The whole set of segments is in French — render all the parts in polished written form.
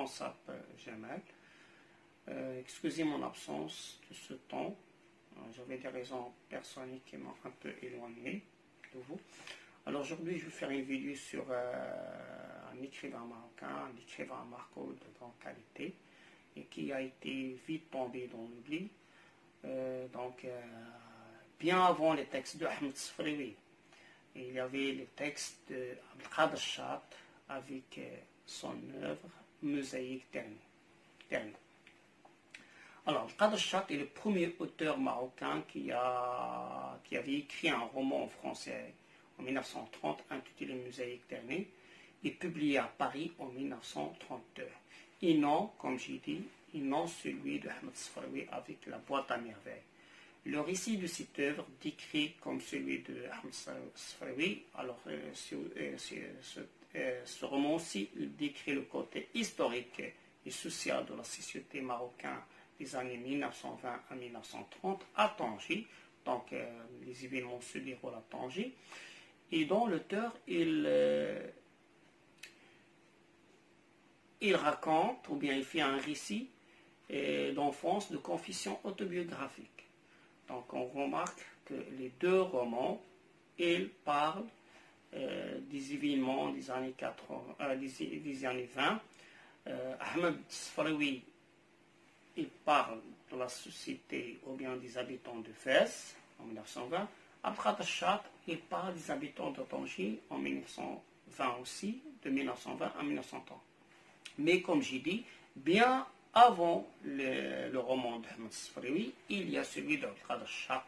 Ansap Jamal. Excusez mon absence de ce temps. J'avais des raisons personnelles qui m'ont un peu éloigné de vous. Alors aujourd'hui, je vais faire une vidéo sur un écrivain marocain, un écrivain marco de grande qualité et qui a été vite tombé dans l'oubli. Bien avant les textes de Ahmed Sfraoui, il y avait les textes d'Abdelkader Chat avec son œuvre Mosaïque dernier. Alors, Abdelkader Chat est le premier auteur marocain qui avait écrit un roman en français en 1930 intitulé Mosaïque dernier et publié à Paris en 1932. Et non, comme j'ai dit, et non celui de Ahmed Sfraoui avec La boîte à merveilles. Le récit de cette œuvre, décrit comme celui de Ahmed Sfraoui, alors ce roman-ci décrit le côté historique et social de la société marocaine des années 1920 à 1930 à Tanger. Donc les événements se déroulent à Tanger. Et dont l'auteur, il raconte, ou bien il fait un récit d'enfance, de confession autobiographique. Donc on remarque que les deux romans, ils parlent des événements des années 80, des années 20. Ahmed Sfraoui, il parle de la société ou bien des habitants de Fès en 1920. Abdelkader Chat, il parle des habitants de Tanger en 1920 aussi, de 1920 à 1930. Mais comme j'ai dit, bien avant le roman d'Ahmed Sfraoui, il y a celui d'Abdelkader Chat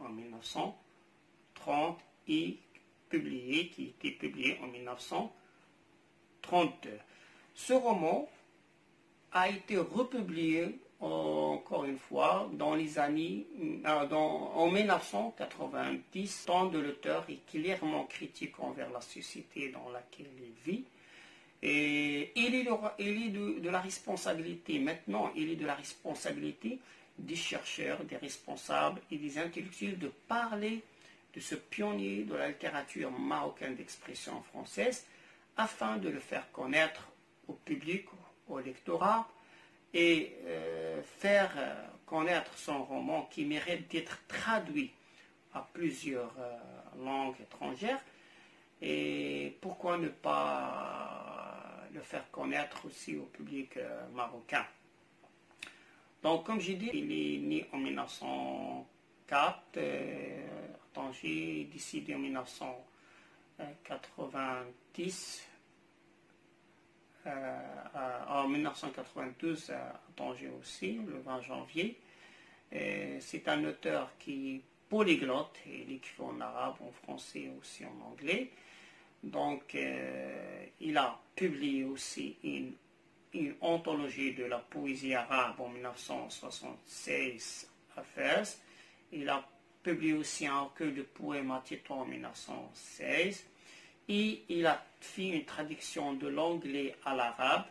en 1930 et qui était publié en 1932. Ce roman a été republié encore une fois dans les années en 1990, tant de l'auteur est clairement critique envers la société dans laquelle il vit. Et il est de la responsabilité, maintenant, il est de la responsabilité des chercheurs, des responsables et des intellectuels de parler de ce pionnier de la littérature marocaine d'expression française afin de le faire connaître au public, au lectorat et faire connaître son roman qui mérite d'être traduit à plusieurs langues étrangères. Et pourquoi ne pas le faire connaître aussi au public marocain. Donc, comme j'ai dit, il est né en 1904, à Tanger, décédé en 1990, en 1992 à Tanger aussi, le 20 janvier. C'est un auteur qui est polyglotte, il écrit en arabe, en français et aussi en anglais. Donc, il a publié aussi une anthologie de la poésie arabe en 1976 à Fès. Il a publié aussi un recueil de poèmes à Tétouan en 1916. Et il a fait une traduction de l'anglais à l'arabe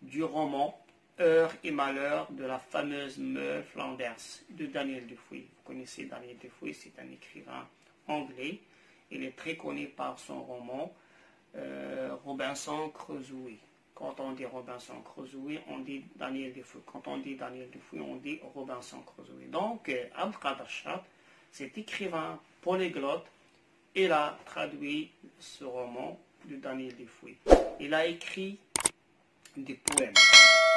du roman Heures et malheurs de la fameuse Meule Flanders de Daniel Defoe. Vous connaissez Daniel Defoe, c'est un écrivain anglais. Il est très connu par son roman Robinson Crusoe. Quand on dit Robinson Crusoe, on dit Daniel Defoe. Quand on dit Daniel Defoe, on dit Robinson Crusoe. Donc, Abdelkader Chat, cet écrivain polyglotte, il a traduit ce roman de Daniel Defoe. Il a écrit des poèmes.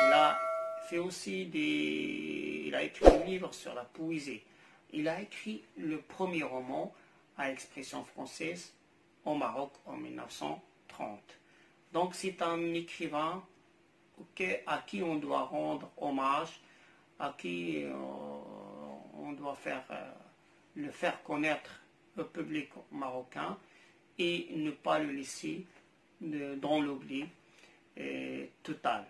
Il a fait aussi il a écrit des livres sur la poésie. Il a écrit le premier roman à expression française au Maroc en 1930. Donc c'est un écrivain à qui on doit rendre hommage, à qui on doit le faire connaître au public marocain et ne pas le laisser dans l'oubli total.